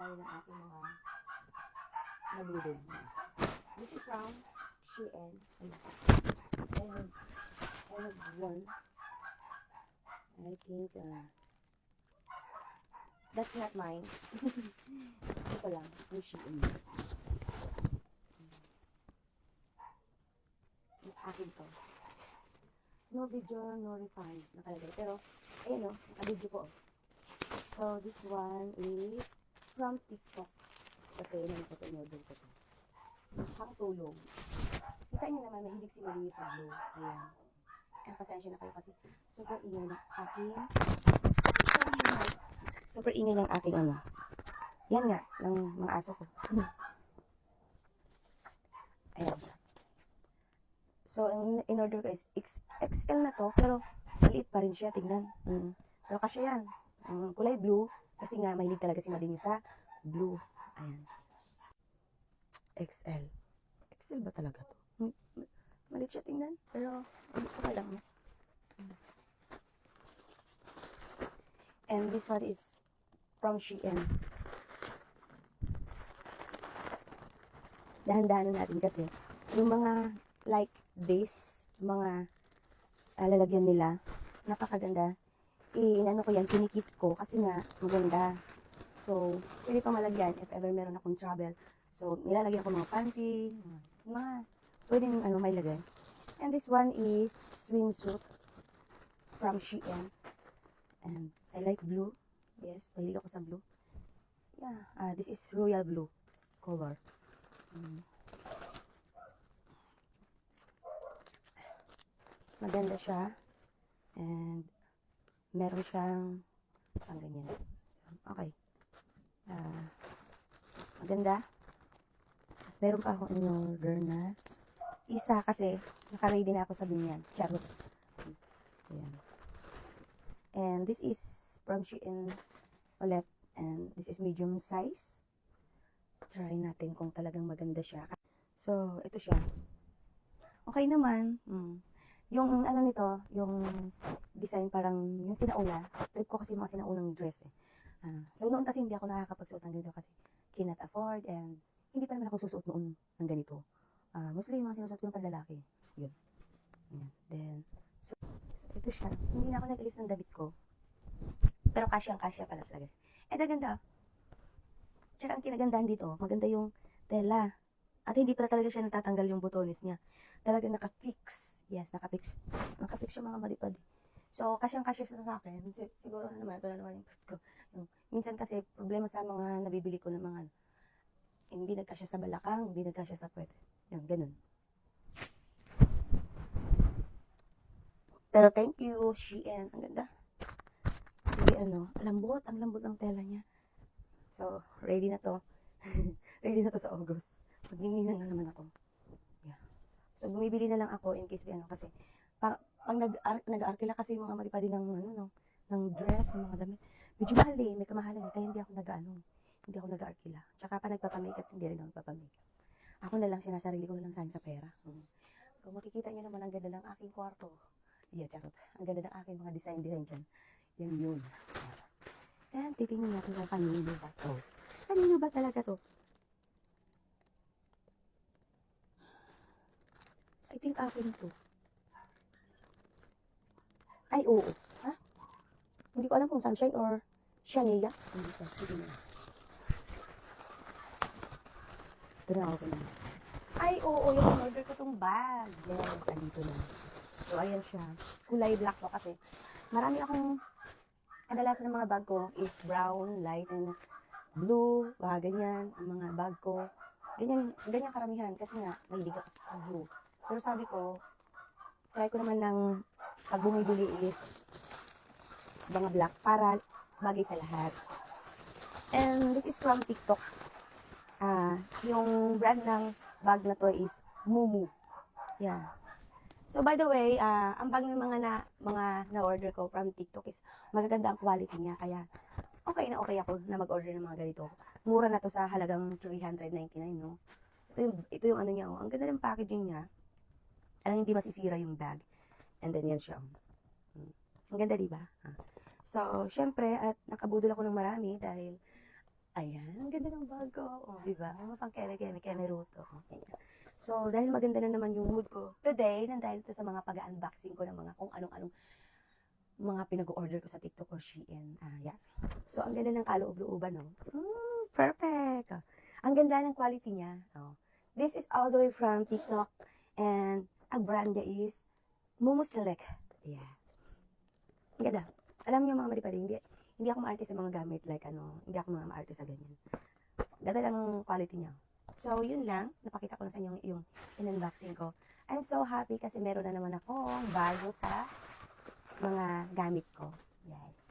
tayo ng ating mga nabudol. This is from Shein. I have one. I think that's not mine. Ito lang, yung Shein. Yung akin to. No video, no refund. Nakalagay. Pero, ayun o, nakabidyo ko. So, this one is from TikTok. Kasi yun ang ito-order ko to. Pang tulong. Kita nyo naman, mahilig si Maria sa blue. Ayan. Ang pasensya na kayo kasi super ingay ng aking super ingay ng aking ano. Yan nga, ng mga aso ko. Ayan. So, ang in-order ko is XL na to, pero maliit pa rin siya, tingnan. Pero kasi yan, kulay blue, kasi nga mahilig talaga si Maria sa blue. Ayan. XL. XL ba talaga to? Maliit siya tingnan, pero okay lang. And this one is from Shein. Dahan-dahan natin kasi yung mga like this, mga lalagyan nila, napakaganda. Inano ko yan, kinikip ko kasi nga maganda. So, pwede pa malagyan if ever meron akong travel. So, nilalagyan ko mga panty, mga pwedeng may lagay. And this one is swimsuit from Shein. And I like blue. Yes, mahilig ako sa blue. Yeah, this is royal blue color. Maganda siya. And meron siyang ganyan. So, okay. Maganda. Meron pa akong in-order na isa kasi naka-ready na ako sa binyan. Charot. Ayan. And this is from Shein ulit. And this is medium size. Try natin kung talagang maganda siya. So, ito siya. Okay naman. Yung ano nito, yung design parang yung sinauna. Trip ko kasi yung mga sinaunang dress eh. So, noon kasi hindi ako nakakapagsuot ng ganito kasi cannot afford and hindi pa naman ako susuot noon ng ganito. Mostly yung mga sinusuot ko ng panlalaki. Yun. Ayan. Then, so, ito siya. Hindi na ako nag-alis ng damit ko. Pero kasyang-kasya pala talaga. Eh, ganda. Tsaka ang kinagandahan dito, maganda yung tela. At hindi pala talaga siya natatanggal yung botones niya. Talaga naka-fix. Yes, naka-fix. Naka-fix yung mga malipad. So, kasyang-kasya sa akin. Siguro naman, ito na naman yung ko. Minsan kasi, problema sa mga nabibili ko ng mga hindi nagkasya sa balakang, hindi nagkasya sa puwet. Yan, ganun. Pero thank you, Shein. Ang ganda. Hindi ang lambot ng tela niya. So, ready na to. Ready na to sa August. Magninginan na naman ako. Yeah. So, bumibili na lang ako in case kasi pag nag-arkila kasi yung mga maripadi ng ng dress, ng mga damit. Medyo mahal eh, may kamahalan eh, kaya hindi ako hindi ako nag-arkila. Tsaka pa nagpapamakeup, hindi rin ako nagpapamakeup. Ako na lang, sinasarili ko na lang sa pera. Kung makikita niyo naman, ang ganda ng aking kwarto. Yeah, charot. Ang ganda ng aking mga design dyan. Yan yun. Kaya titingnan natin kung kanino ba to. Kanino ba talaga to? I think akin to. Ay, oo. Ha? Hindi ko alam kung Sunshine or Shania. Hindi ko. Hindi na. Ito na ako na. Ay, oo. Yung order ko tong bag. Yes, andito na. So, ayan siya. Kulay black to kasi. Marami akong kadalasan ng mga bag ko is brown, light, and blue. Ganyan. Ang mga bag ko. Ganyan karamihan. Kasi nga, mahilig ako sa blue. Pero sabi ko, try ko naman ng pag bumibili is mga black para bagay sa lahat. And this is from TikTok. Yung brand ng bag na to is Mumu. Yeah. So by the way, ang bag ng mga na-order ko from TikTok is magaganda ang quality niya. Kaya okay ako na mag-order ng mga ganito. Mura na to sa halagang 399, no? Ito yung ano niya, oh. Ang ganda ng packaging niya. Alam, hindi masisira yung bag. And then yan siya. Ang ganda, diba? So, syempre, at nakabudol ako ng marami dahil Ayan, ang ganda ng bago. O, diba? Mga pang keme ruto. Ayan. So, dahil maganda na naman yung mood ko today, dahil ito sa mga pag-unboxing ko ng mga kung anong-anong mga pinag-order ko sa TikTok or Shein. Yan. So, ang ganda ng kaloob-looban, no? Perfect. Ang ganda ng quality niya. Oh. This is all the way from TikTok and ang brand niya is Momo Select. Yeah. Ang ganda. Alam niyo mga maripari, hindi ako ma-artist sa mga gamit like hindi ako mga ma-artist sa ganyan. Ganda lang ng quality niya. So, yun lang. Napakita ko lang sa inyo yung in-unboxing ko. I'm so happy kasi meron na naman akong bago sa mga gamit ko. Yes.